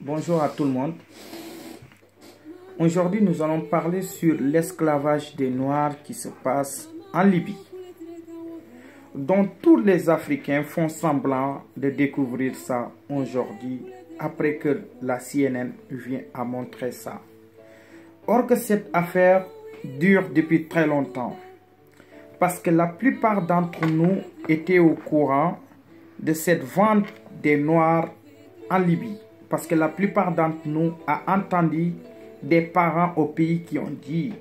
Bonjour à tout le monde. Aujourd'hui, nous allons parler sur l'esclavage des Noirs qui se passe en Libye, dont tous les Africains font semblant de découvrir ça aujourd'hui, après que la CNN vient à montrer ça. Or que cette affaire dure depuis très longtemps, parce que la plupart d'entre nous étaient au courant de cette vente des Noirs en Libye. Parce que la plupart d'entre nous a entendu des parents au pays qui ont dit: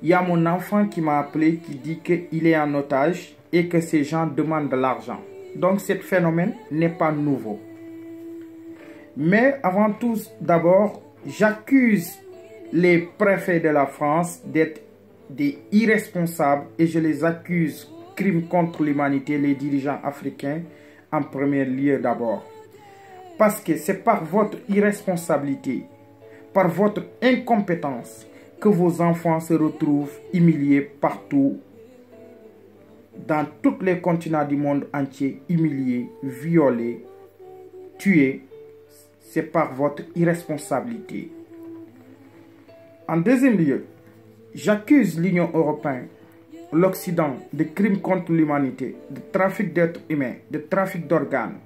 il y a mon enfant qui m'a appelé, qui dit qu'il est en otage et que ces gens demandent de l'argent. Donc ce phénomène n'est pas nouveau. Mais avant tout, d'abord, j'accuse les préfets de la France d'être des irresponsables et je les accuse crimes contre l'humanité, les dirigeants africains en premier lieu d'abord. Parce que c'est par votre irresponsabilité, par votre incompétence, que vos enfants se retrouvent humiliés partout, dans tous les continents du monde entier, humiliés, violés, tués. C'est par votre irresponsabilité. En deuxième lieu, j'accuse l'Union européenne, l'Occident, de crimes contre l'humanité, de trafic d'êtres humains, de trafic d'organes.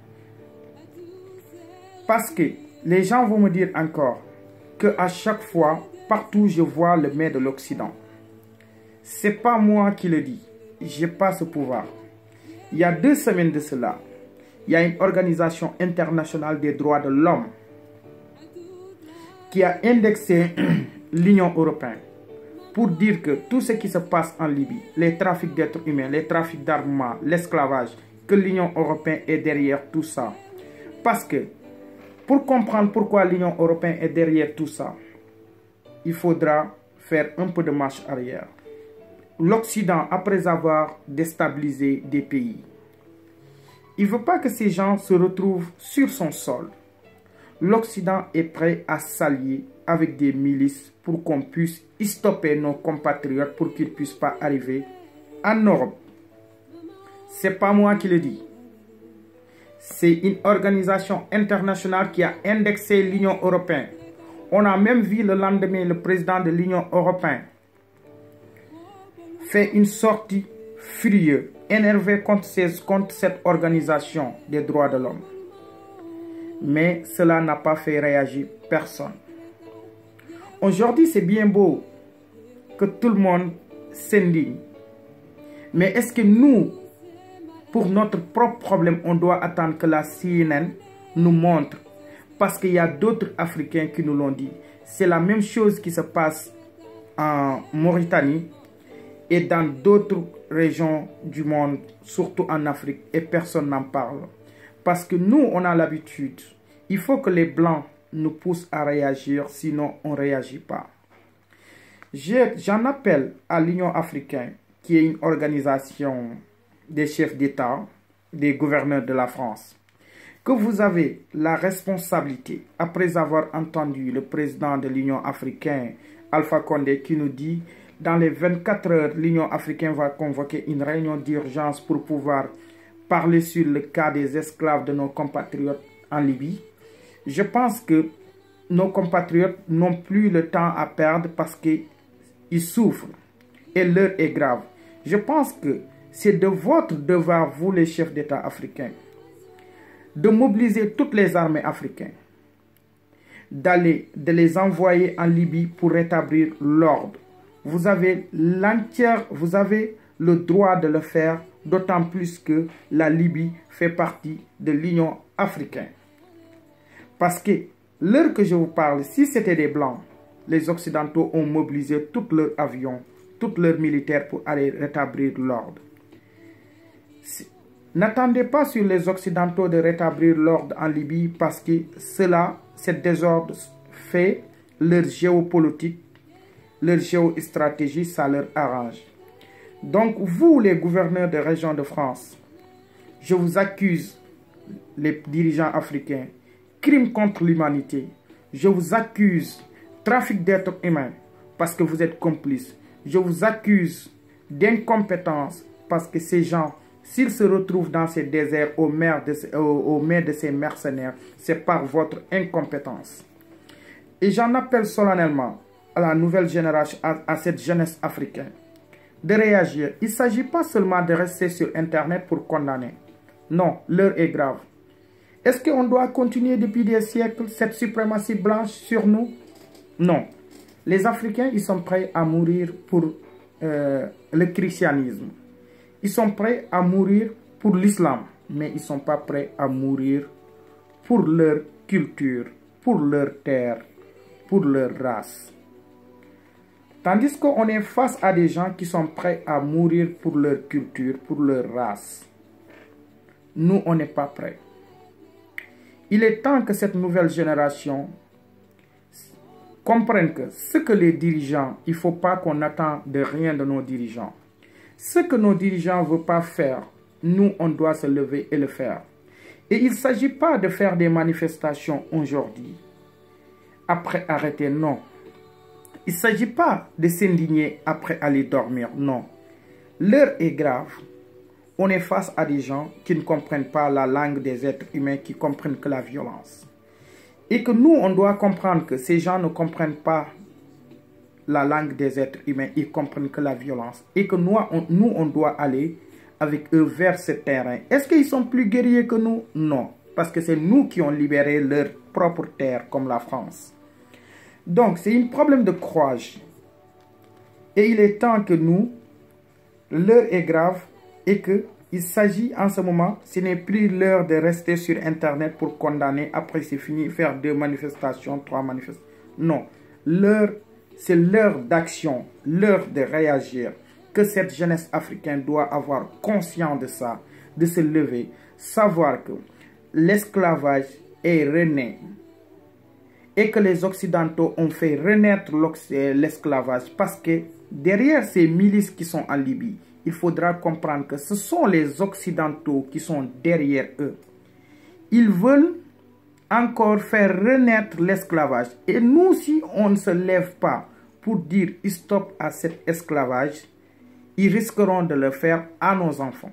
Parce que les gens vont me dire encore qu'à chaque fois, partout je vois le mets de l'Occident. C'est pas moi qui le dis. Je n'ai pas ce pouvoir. Il y a 2 semaines de cela, il y a une organisation internationale des droits de l'homme qui a indexé l'Union européenne pour dire que tout ce qui se passe en Libye, les trafics d'êtres humains, les trafics d'armement, l'esclavage, que l'Union européenne est derrière tout ça. Parce que pour comprendre pourquoi l'Union européenne est derrière tout ça, il faudra faire un peu de marche arrière. L'Occident, après avoir déstabilisé des pays, il ne veut pas que ces gens se retrouvent sur son sol. L'Occident est prêt à s'allier avec des milices pour qu'on puisse stopper nos compatriotes pour qu'ils ne puissent pas arriver en Europe. Ce n'est pas moi qui le dis. C'est une organisation internationale qui a indexé l'Union européenne. On a même vu le lendemain le président de l'Union européenne fait une sortie furieuse, énervé contre cette organisation des droits de l'homme. Mais cela n'a pas fait réagir personne. Aujourd'hui, c'est bien beau que tout le monde s'indigne. Mais est-ce que nous, pour notre propre problème, on doit attendre que la CNN nous montre? Parce qu'il y a d'autres Africains qui nous l'ont dit. C'est la même chose qui se passe en Mauritanie et dans d'autres régions du monde, surtout en Afrique, et personne n'en parle. Parce que nous, on a l'habitude. Il faut que les Blancs nous poussent à réagir, sinon on ne réagit pas. J'en appelle à l'Union africaine, qui est une organisation des chefs d'État, des gouverneurs de la France, que vous avez la responsabilité, après avoir entendu le président de l'Union africaine, Alpha Condé, qui nous dit: dans les 24 heures, l'Union africaine va convoquer une réunion d'urgence pour pouvoir parler sur le cas des esclaves de nos compatriotes en Libye. Je pense que nos compatriotes n'ont plus le temps à perdre parce qu'ils souffrent et l'heure est grave. Je pense que c'est de votre devoir, vous les chefs d'État africains, de mobiliser toutes les armées africaines, de les envoyer en Libye pour rétablir l'ordre. Vous avez le droit de le faire, d'autant plus que la Libye fait partie de l'Union africaine. Parce que l'heure que je vous parle, si c'était des Blancs, les Occidentaux ont mobilisé tous leurs avions, tous leurs militaires pour aller rétablir l'ordre. N'attendez pas sur les Occidentaux de rétablir l'ordre en Libye parce que cet désordre fait leur géopolitique, leur géostratégie, ça leur arrange. Donc vous, les gouverneurs des régions de France, je vous accuse, les dirigeants africains, crimes contre l'humanité. Je vous accuse trafic d'êtres humains parce que vous êtes complices. Je vous accuse d'incompétence parce que ces gens s'ils se retrouvent dans ces déserts aux mains de ces mercenaires, c'est par votre incompétence. Et j'en appelle solennellement à la nouvelle génération, à cette jeunesse africaine, de réagir. Il ne s'agit pas seulement de rester sur Internet pour condamner. Non, l'heure est grave. Est-ce qu'on doit continuer depuis des siècles cette suprématie blanche sur nous? Non. Les Africains, ils sont prêts à mourir pour le christianisme. Ils sont prêts à mourir pour l'islam, mais ils ne sont pas prêts à mourir pour leur culture, pour leur terre, pour leur race. Tandis qu'on est face à des gens qui sont prêts à mourir pour leur culture, pour leur race. Nous, on n'est pas prêts. Il est temps que cette nouvelle génération comprenne que ce que les dirigeants, il ne faut pas qu'on attende de rien de nos dirigeants. Ce que nos dirigeants ne veulent pas faire, nous, on doit se lever et le faire. Et il ne s'agit pas de faire des manifestations aujourd'hui, après arrêter, non. Il ne s'agit pas de s'indigner après aller dormir, non. L'heure est grave. On est face à des gens qui ne comprennent pas la langue des êtres humains, qui comprennent que la violence. Et que nous, on doit comprendre que ces gens ne comprennent pas la langue des êtres humains, ils comprennent que la violence. Et que nous, on doit aller avec eux vers ce terrain. Est-ce qu'ils sont plus guerriers que nous? Non. Parce que c'est nous qui avons libéré leur propre terre, comme la France. Donc, c'est un problème de courage. Et il est temps que nous, l'heure est grave, et qu'il s'agit en ce moment, ce n'est plus l'heure de rester sur Internet pour condamner, après c'est fini, faire 2 manifestations, 3 manifestations. Non, c'est l'heure d'action, l'heure de réagir, que cette jeunesse africaine doit avoir conscience de ça, de se lever, savoir que l'esclavage est rené et que les Occidentaux ont fait renaître l'esclavage parce que derrière ces milices qui sont en Libye, il faudra comprendre que ce sont les Occidentaux qui sont derrière eux. Ils veulent encore faire renaître l'esclavage. Et nous, si on ne se lève pas pour dire stop à cet esclavage, ils risqueront de le faire à nos enfants.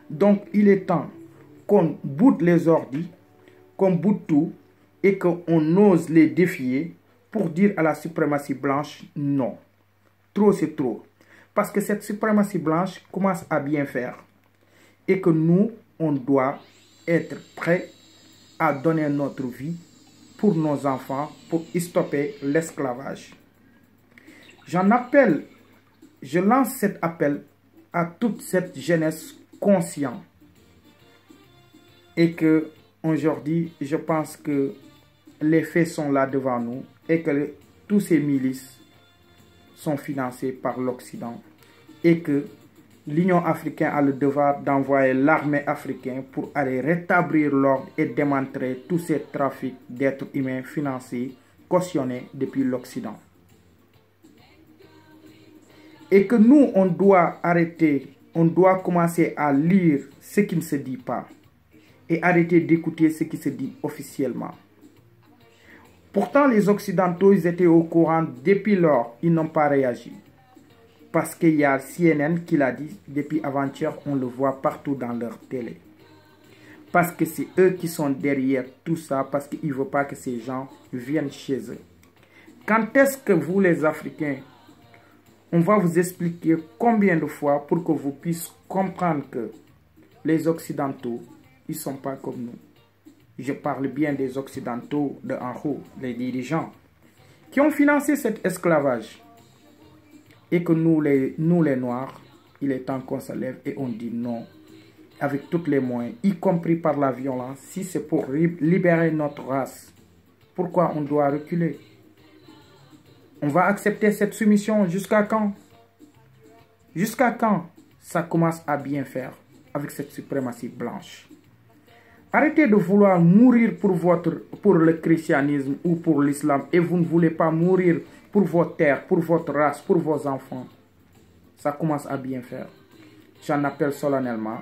Donc, il est temps qu'on boude les ordis, qu'on boude tout et qu'on ose les défier pour dire à la suprématie blanche non. Trop, c'est trop. Parce que cette suprématie blanche commence à bien faire. Et que nous, on doit être prêts à donner notre vie pour nos enfants, pour stopper l'esclavage. Je lance cet appel à toute cette jeunesse consciente. Et que aujourd'hui, je pense que les faits sont là devant nous et que tous ces milices sont financés par l'Occident et que l'Union africaine a le devoir d'envoyer l'armée africaine pour aller rétablir l'ordre et démontrer tous ces trafics d'êtres humains financés, cautionnés depuis l'Occident. Et que nous, on doit arrêter, on doit commencer à lire ce qui ne se dit pas et arrêter d'écouter ce qui se dit officiellement. Pourtant, les Occidentaux, ils étaient au courant depuis lors, ils n'ont pas réagi. Parce qu'il y a CNN qui l'a dit, depuis avant-hier, on le voit partout dans leur télé. Parce que c'est eux qui sont derrière tout ça, parce qu'ils ne veulent pas que ces gens viennent chez eux. Quand est-ce que vous, les Africains, on va vous expliquer combien de fois pour que vous puissiez comprendre que les Occidentaux, ils ne sont pas comme nous. Je parle bien des Occidentaux de en haut, les dirigeants, qui ont financé cet esclavage. Et que nous les Noirs, il est temps qu'on se lève et on dit non, avec tous les moyens, y compris par la violence, si c'est pour libérer notre race. Pourquoi on doit reculer? On va accepter cette soumission jusqu'à quand? Jusqu'à quand ça commence à bien faire avec cette suprématie blanche? Arrêtez de vouloir mourir pour le christianisme ou pour l'islam et vous ne voulez pas mourir pour votre terre, pour votre race, pour vos enfants. Ça commence à bien faire. J'en appelle solennellement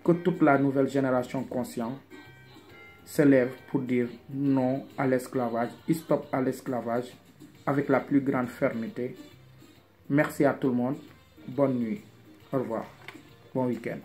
que toute la nouvelle génération consciente se lève pour dire non à l'esclavage, stop à l'esclavage avec la plus grande fermeté. Merci à tout le monde. Bonne nuit. Au revoir. Bon week-end.